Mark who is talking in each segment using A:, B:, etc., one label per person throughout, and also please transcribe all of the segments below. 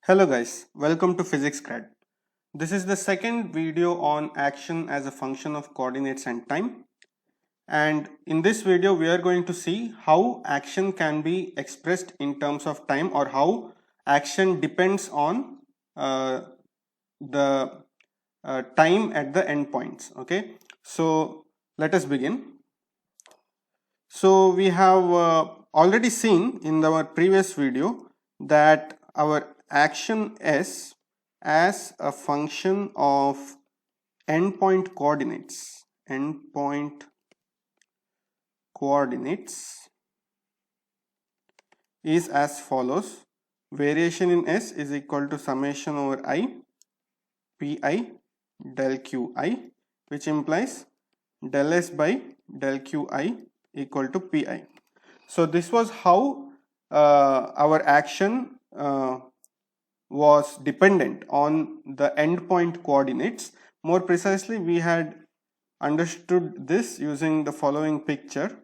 A: Hello guys, welcome to Physics Grad. This is the second video on action as a function of coordinates and time. And in this video we are going to see how action can be expressed in terms of time, or how action depends on the time at the endpoints. Okay, so let us begin. So we have already seen in our previous video that our action S as a function of endpoint coordinates is as follows. Variation in S is equal to summation over I Pi del Qi, which implies del S by del Qi equal to Pi. So this was how our action was dependent on the endpoint coordinates. More precisely, we had understood this using the following picture,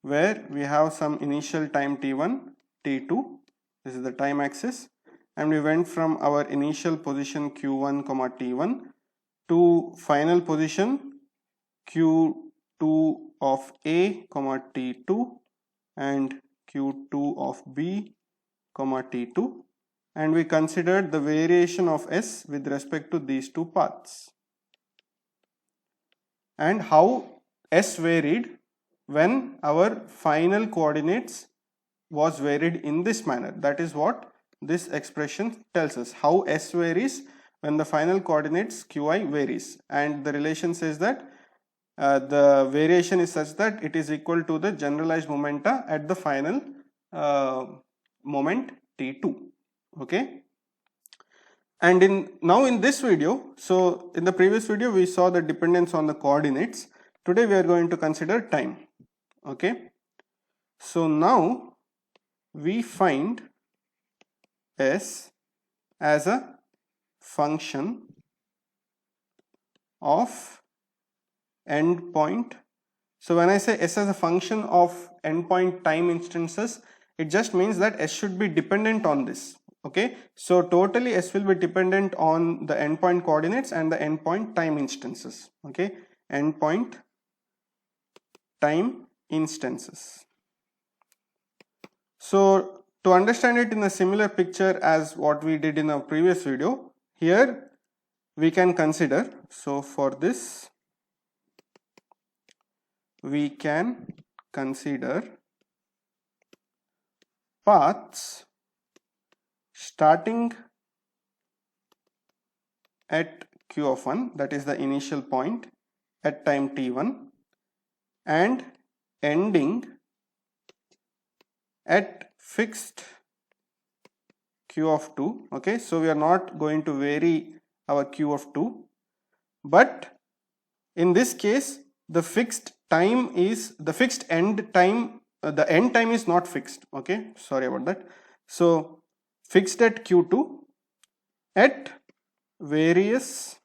A: where we have some initial time t1, t2, this is the time axis, and we went from our initial position q1, t1 to final position q2 of a, t2 and q2 of b, t2, and we considered the variation of S with respect to these two paths and how S varied when our final coordinates was varied in this manner. That is what this expression tells us, how S varies when the final coordinates Qi varies, and the relation says that the variation is such that it is equal to the generalized momenta at the final moment t2. Okay, and now in this video, so in the previous video we saw the dependence on the coordinates. Today we are going to consider time. Okay, so now we find S as a function of endpoint. So when I say S as a function of endpoint time instances, it just means that S should be dependent on this. Okay, so totally S will be dependent on the endpoint coordinates and the endpoint time instances. Okay, endpoint time instances. So to understand it in a similar picture as what we did in our previous video, here we can consider, so for this we can consider paths starting at q of 1, that is the initial point at time t1, and ending at fixed q of 2. Okay, so we are not going to vary our q of 2, but in this case the fixed time is the fixed end time, the end time is not fixed. Okay, sorry about that. So fixed at q2 at various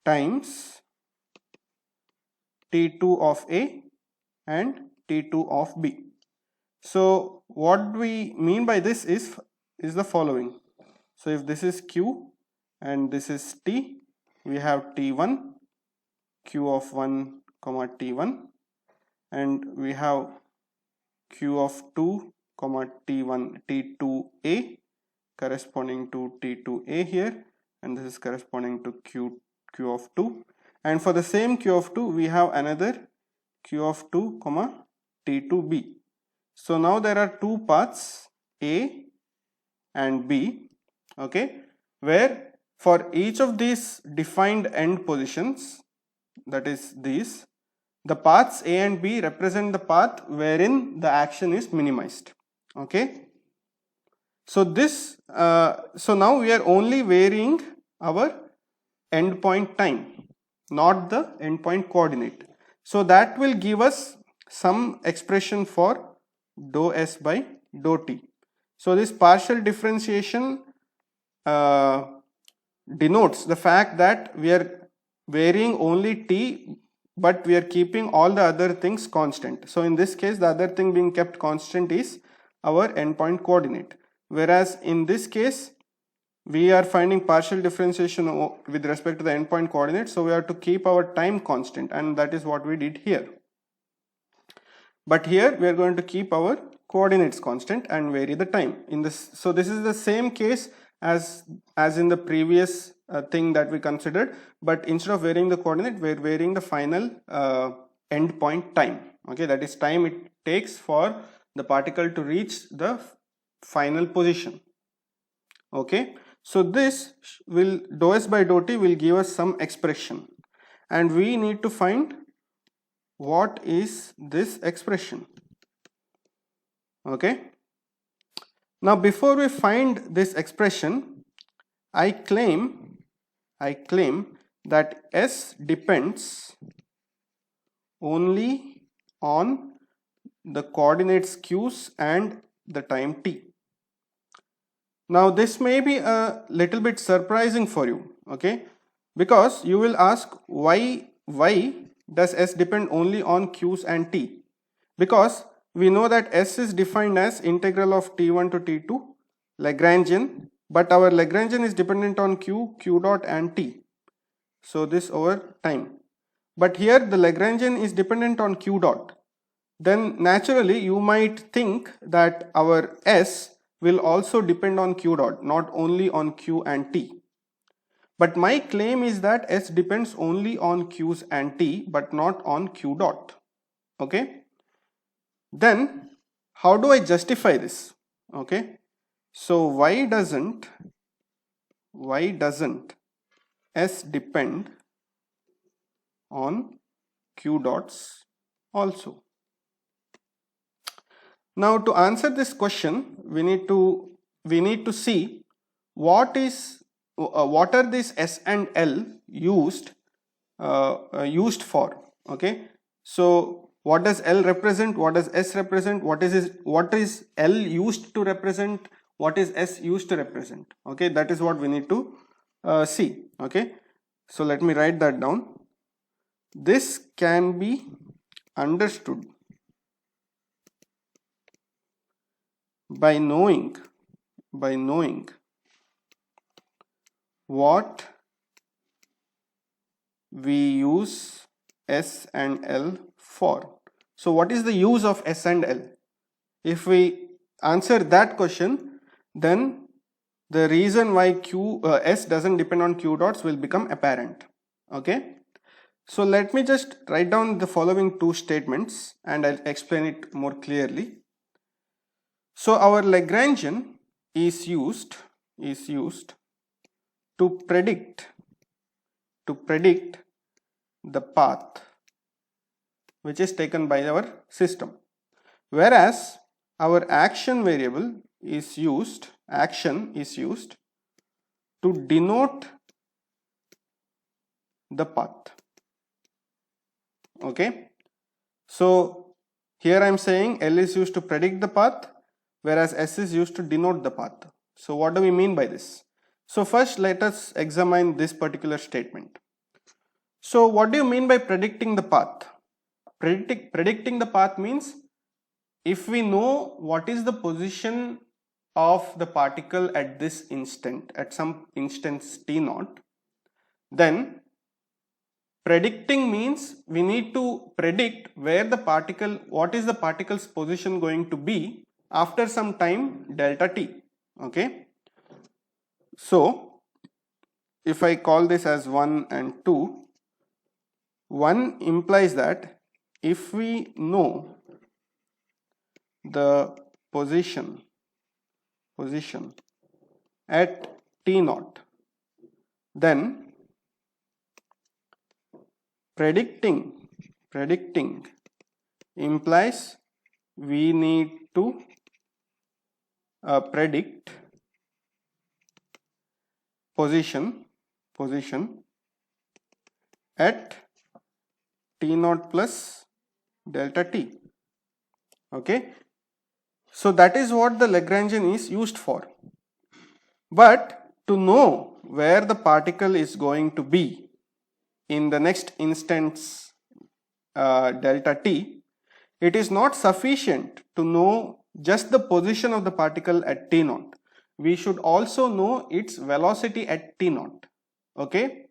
A: times t2 of a and t2 of b. So what we mean by this is the following. So if this is q and this is t, we have t1, q of 1, t1, and we have q of 2, t1, t2a corresponding to t2a here, and this is corresponding to q of 2, and for the same q of 2 we have another q of 2, t2b. So now there are two paths A and B, okay, where for each of these defined end positions, that is these, the paths A and B represent the path wherein the action is minimized. Okay, so this so now we are only varying our endpoint time, not the endpoint coordinate. So that will give us some expression for dou S by dou T. So this partial differentiation denotes the fact that we are varying only T, but we are keeping all the other things constant. So in this case the other thing being kept constant is our endpoint coordinate. whereas in this case we are finding partial differentiation with respect to the endpoint coordinate, so we have to keep our time constant, and that is what we did here. But here we are going to keep our coordinates constant and vary the time in this. So this is the same case as in the previous thing that we considered, but instead of varying the coordinate, we are varying the final endpoint time. Okay, that is time it takes for the particle to reach the final position. Okay, so this will dou s by dou t will give us some expression, and we need to find what is this expression. Okay, now before we find this expression, I claim that S depends only on the coordinates q's and the time t. Now this may be a little bit surprising for you, okay, because you will ask why does S depend only on q's and t? Because we know that S is defined as integral of t1 to t2 Lagrangian, but our Lagrangian is dependent on q dot and t, so this over time. But here the Lagrangian is dependent on q dot. Then naturally you might think that our S will also depend on q dot, not only on q and t. But my claim is that S depends only on q's and t, but not on q dot. Okay, then how do I justify this? Okay, so why doesn't S depend on q dots also? Now to answer this question, we need to see what are these S and L used for. Okay, so what does L represent? What does S represent? What is L used to represent? What is S used to represent? Okay, that is what we need to see. Okay, so let me write that down. This can be understood by knowing what we use S and L for. So what is the use of S and L? If we answer that question, then the reason why S doesn't depend on q dots will become apparent. Okay, so let me just write down the following two statements and I'll explain it more clearly. So our Lagrangian is used to predict the path which is taken by our system, whereas our action variable is used to denote the path. Okay, so here I am saying L is used to predict the path, whereas S is used to denote the path. So what do we mean by this? So first let us examine this particular statement. So what do you mean by predicting the path? Predicting the path means if we know what is the position of the particle at this instant, at some instance t0, then predicting means we need to predict where the particle, what is the particle's position going to be after some time delta t. Okay, so if I call this as 1 and 2, 1 implies that if we know the position at t0, then predicting implies we need to predict position at t0 plus delta t. Okay, so that is what the Lagrangian is used for. But to know where the particle is going to be in the next instance delta t, it is not sufficient to know just the position of the particle at t0. we should also know its velocity at t naught. Okay,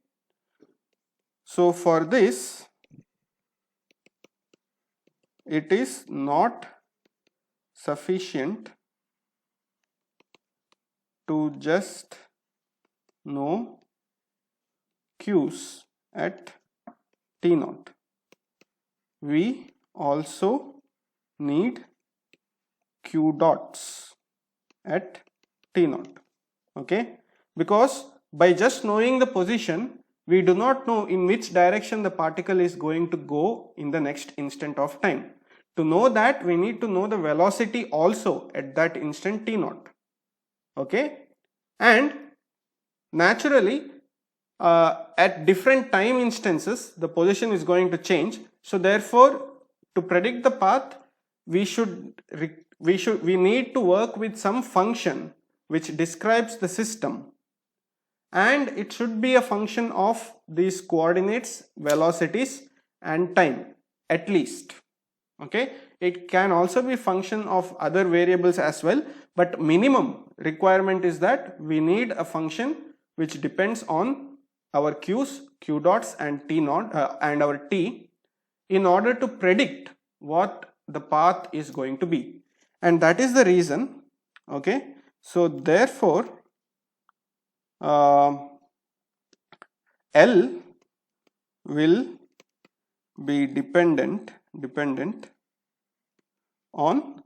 A: so for this, it is not sufficient to just know q's at t naught. We also need q dots at t naught. Okay, because by just knowing the position, we do not know in which direction the particle is going to go in the next instant of time. To know that, we need to know the velocity also at that instant t naught. Okay, and naturally at different time instances the position is going to change. So therefore, to predict the path, we need to work with some function which describes the system, and it should be a function of these coordinates, velocities and time at least. Okay, it can also be function of other variables as well, but minimum requirement is that we need a function which depends on our q's, q dots and t naught and our t, in order to predict what the path is going to be. And that is the reason. Okay, so therefore L will be dependent on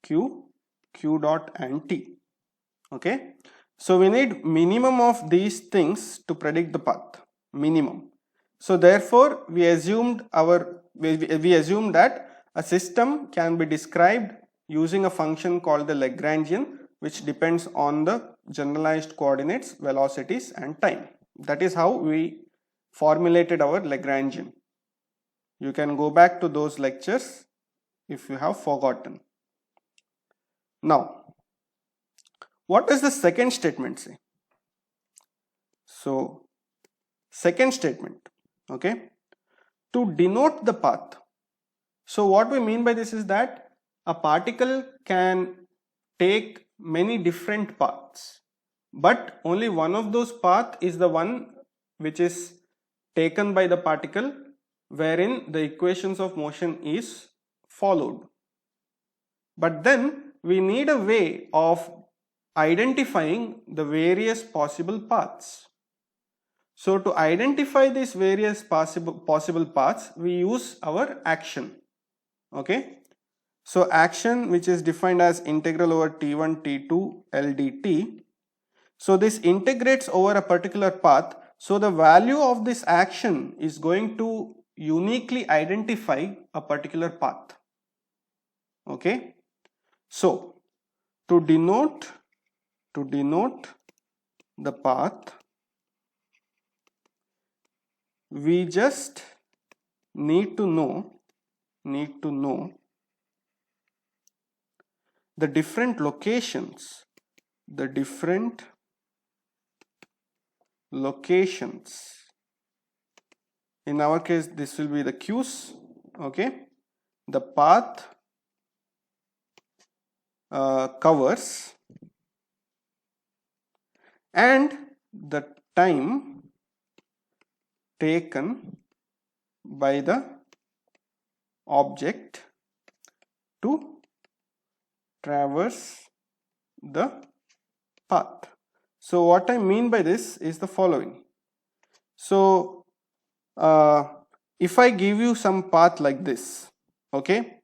A: q, q dot and t. Okay, so we need minimum of these things to predict the path, minimum. So therefore we assumed that a system can be described using a function called the Lagrangian, which depends on the generalized coordinates, velocities and time. That is how we formulated our Lagrangian. You can go back to those lectures if you have forgotten. Now, what does the second statement say? So, second statement, okay, to denote the path. So what we mean by this is that a particle can take many different paths, but only one of those paths is the one which is taken by the particle, wherein the equations of motion is followed. But then we need a way of identifying the various possible paths. So to identify these various possible paths, we use our action. Okay, so action, which is defined as integral over t1 t2 L dt. So this integrates over a particular path. So the value of this action is going to uniquely identify a particular path. Okay, so to denote the path, we just need to know the different locations, in our case this will be the q's. Okay, the path covers and the time taken by the object to traverse the path. So what I mean by this is the following. So if I give you some path like this, okay,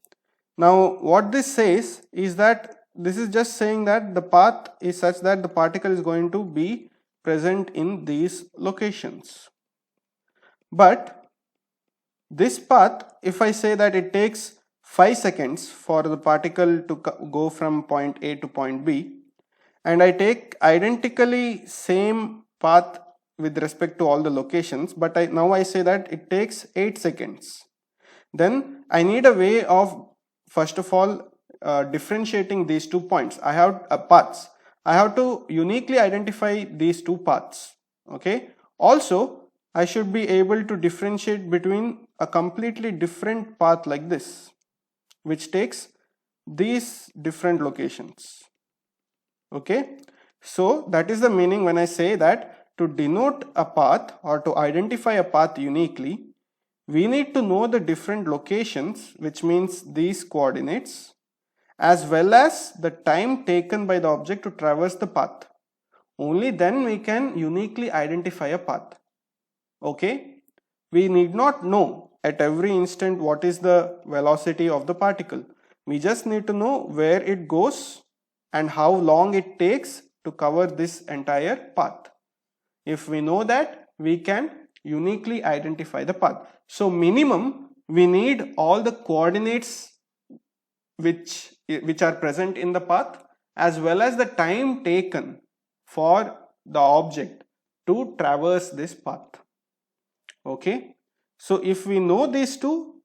A: now what this says is that this is just saying that the path is such that the particle is going to be present in these locations. But this path, if I say that it takes 5 seconds for the particle to go from point A to point B, and I take identically same path with respect to all the locations, but now I say that it takes 8 seconds, then I need a way of, first of all, differentiating these 2 points. I have paths. I have to uniquely identify these 2 paths. Okay. Also, I should be able to differentiate between a completely different path like this, which takes these different locations. Okay. So that is the meaning when I say that to denote a path or to identify a path uniquely, we need to know the different locations, which means these coordinates, as well as the time taken by the object to traverse the path. Only then we can uniquely identify a path. Okay? We need not know at every instant what is the velocity of the particle. We just need to know where it goes and how long it takes to cover this entire path. If we know that, we can uniquely identify the path. So minimum, we need all the coordinates which are present in the path, as well as the time taken for the object to traverse this path. Okay, so if we know these two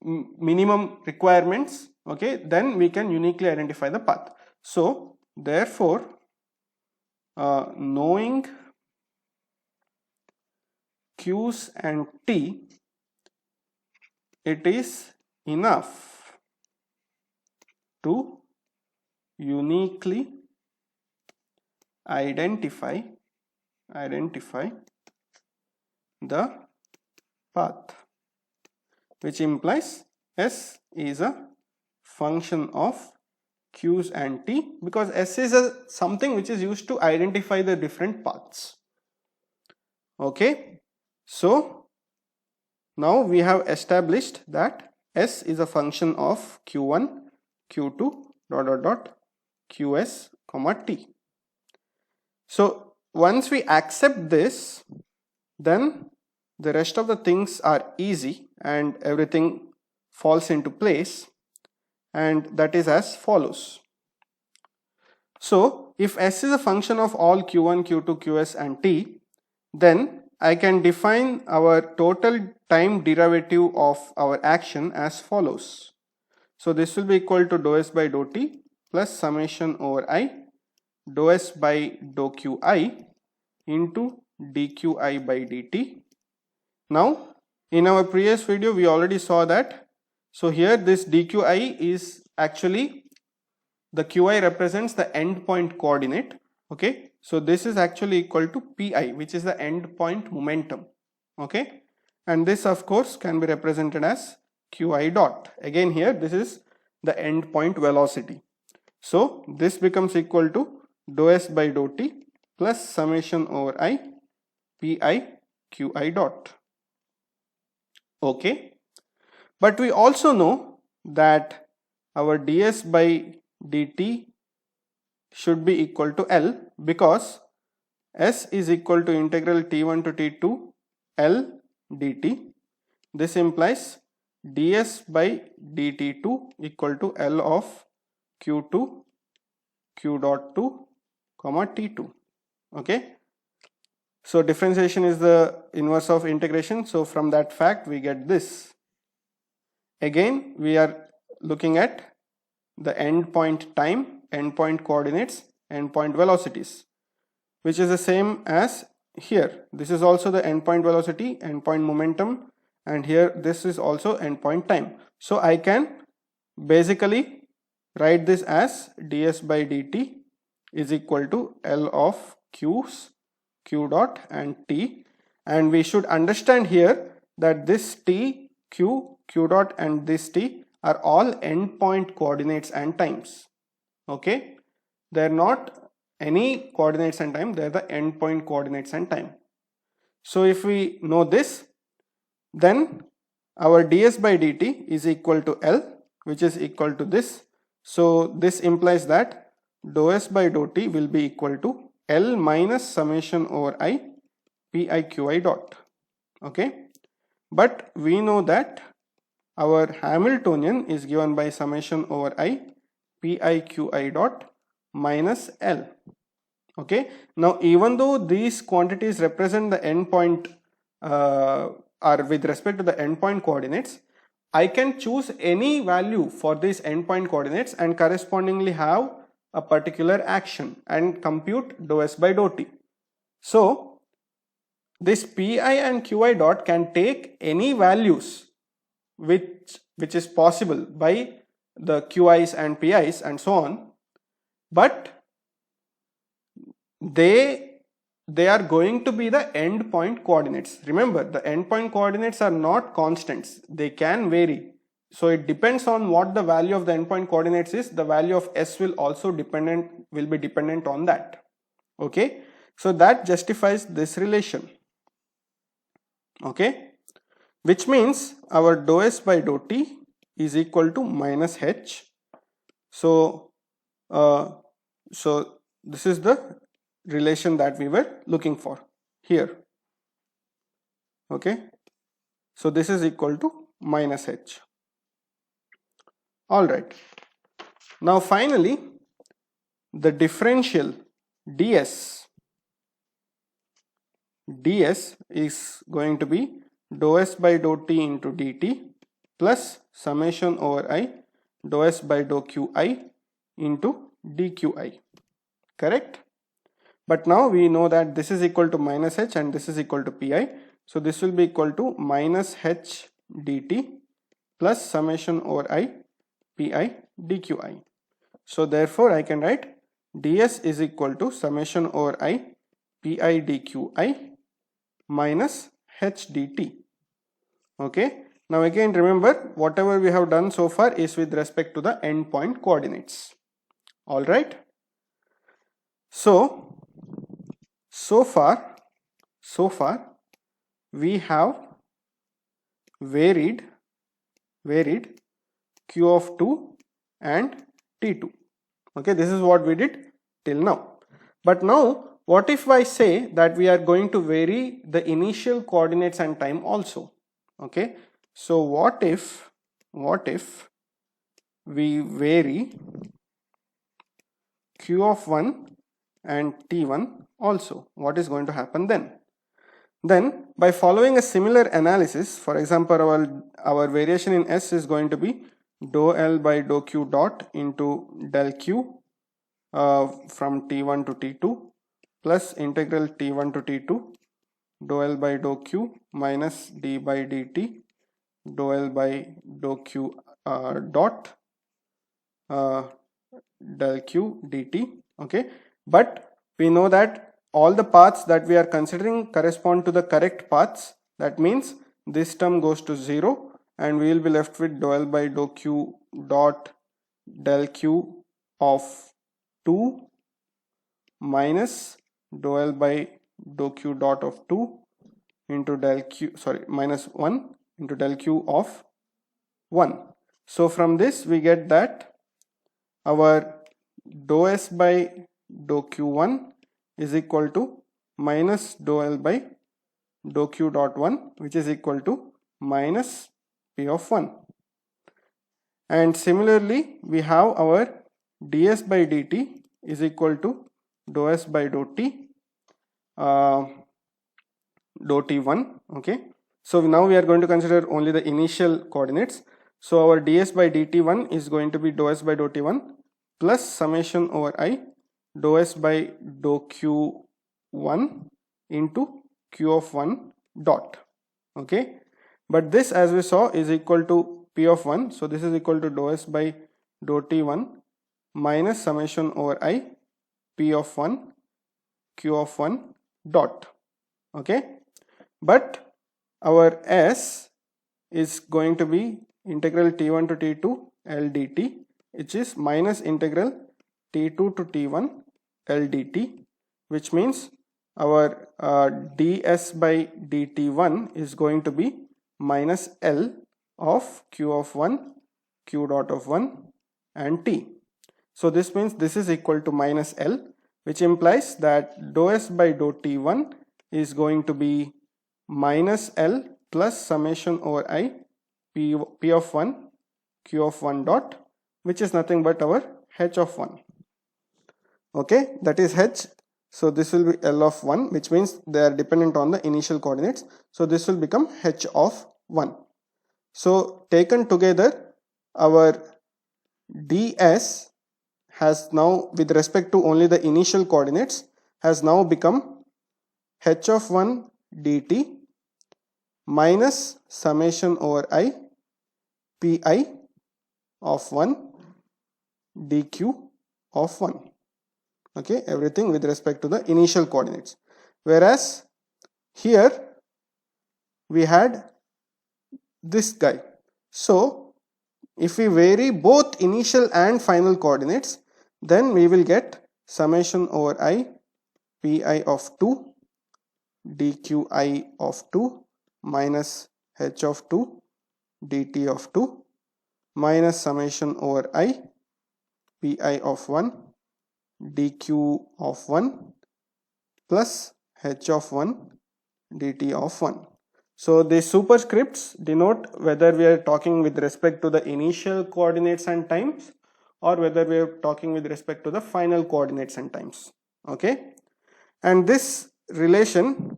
A: minimum requirements, okay, then we can uniquely identify the path. So therefore, knowing Q's and T, it is enough to uniquely identify the path, which implies S is a function of Q's and T, because S is something which is used to identify the different paths. Okay, so now we have established that S is a function of Q1, Q2, Qs, T. So once we accept this, then the rest of the things are easy and everything falls into place, and that is as follows. So if S is a function of all Q1, Q2, Qs and T, then I can define our total time derivative of our action as follows. So this will be equal to dou S by dou T plus summation over I dou S by dou Qi into dqi by dt. Now in our previous video we already saw that, so here this dqi is actually, the qi represents the endpoint coordinate. Okay, so this is actually equal to pi, which is the endpoint momentum. Okay, and this of course can be represented as qi dot. Again here this is the endpoint velocity. So this becomes equal to dou S by dou T plus summation over I pi qi dot. Okay, but we also know that our ds by dt should be equal to L, because S is equal to integral t1 to t2 L dt. This implies ds by dt2 equal to L of q2 q dot 2 comma t2. Okay, so differentiation is the inverse of integration, so from that fact we get this. Again we are looking at the endpoint time, endpoint coordinates, endpoint velocities, which is the same as here. This is also the endpoint velocity, endpoint momentum, and here this is also endpoint time. So I can basically write this as ds by dt is equal to L of q's, q dot and t, and we should understand here that this t, q, q dot and this t are all endpoint coordinates and times. Okay, they are not any coordinates and time, they are the endpoint coordinates and time. So if we know this, then our ds by dt is equal to L, which is equal to this. So this implies that dou S by dou T will be equal to L minus summation over I pi qi dot. Okay, but we know that our Hamiltonian is given by summation over I pi qi dot minus L. Okay, now even though these quantities represent the endpoint are with respect to the endpoint coordinates, I can choose any value for these endpoint coordinates and correspondingly have a particular action and compute dou S by dou T. So this pi and qi dot can take any values which is possible by the qi's and pi's and so on, but they are going to be the endpoint coordinates. Remember, the endpoint coordinates are not constants, they can vary. So it depends on what the value of the endpoint coordinates is. The value of s will also be dependent on that. Okay, so that justifies this relation. Okay, which means our dou s by dou t is equal to minus h. So so this is the relation that we were looking for here. Okay, so this is equal to minus h. All right, now finally the differential ds is going to be dou s by dou t into dt plus summation over I dou s by dou qi into dqi, correct? But now we know that this is equal to minus h and this is equal to pi, so this will be equal to minus h dt plus summation over I pi dqi. So therefore I can write ds is equal to summation over I pi dqi minus h dt. Okay, now again remember, whatever we have done so far is with respect to the endpoint coordinates. All right, so far we have varied q of 2 and t2. Okay, this is what we did till now. But now what if I say that we are going to vary the initial coordinates and time also? Okay, so what if we vary q of 1 and t1 also? What is going to happen then? Then by following a similar analysis, for example, our variation in s is going to be dou L by dou Q dot into del Q from T1 to T2 plus integral T1 to T2 dou L by dou Q minus d by dt dou L by dou Q dot del Q dt. Okay, but we know that all the paths that we are considering correspond to the correct paths. That means this term goes to 0 and we will be left with dou L by dou Q dot del Q of 2 minus dou L by dou Q dot of 2 into del Q, minus 1 into del Q of 1. So from this we get that our dou S by dou Q1 is equal to minus dou L by dou Q dot 1, which is equal to minus P of 1. And similarly we have our ds by dt is equal to dou S by dou T dou T1. Okay, so now we are going to consider only the initial coordinates. So our ds by dt1 is going to be dou S by dou T1 plus summation over I dou S by dou Q1 into Q of 1 dot. Okay, but this, as we saw, is equal to P of 1, so this is equal to dou S by dou T1 minus summation over I P of 1 Q of 1 dot. Okay, but our S is going to be integral T1 to T2 L dt, which is minus integral T2 to T1 L dt, which means our ds by dt1 is going to be minus L of Q of 1 Q dot of 1 and T. So this means this is equal to minus L, which implies that dou S by dou T1 is going to be minus L plus summation over I P of 1 Q of 1 dot, which is nothing but our h of 1. Okay, that is h. So this will be L of 1, which means they are dependent on the initial coordinates. So this will become h of 1. So taken together, our ds has now, with respect to only the initial coordinates, has now become h of 1 dt minus summation over I pi of 1 dq of 1. Okay, everything with respect to the initial coordinates, whereas here we had this guy. So if we vary both initial and final coordinates, then we will get summation over I pi of 2 dqi of 2 minus h of 2 dt of 2 minus summation over I pi of 1 dq of 1 plus h of 1 dt of 1. So these superscripts denote whether we are talking with respect to the initial coordinates and times, or whether we are talking with respect to the final coordinates and times. Okay, and this relation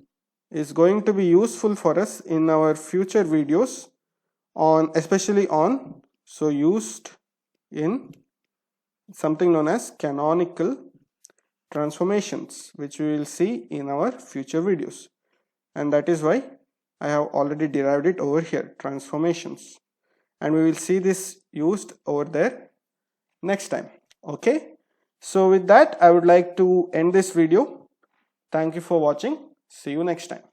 A: is going to be useful for us in our future videos on, especially on, so used in something known as canonical transformations, which we will see in our future videos, and that is why I have already derived it over here, transformations, and we will see this used over there next time. Okay, so with that I would like to end this video. Thank you for watching. See you next time.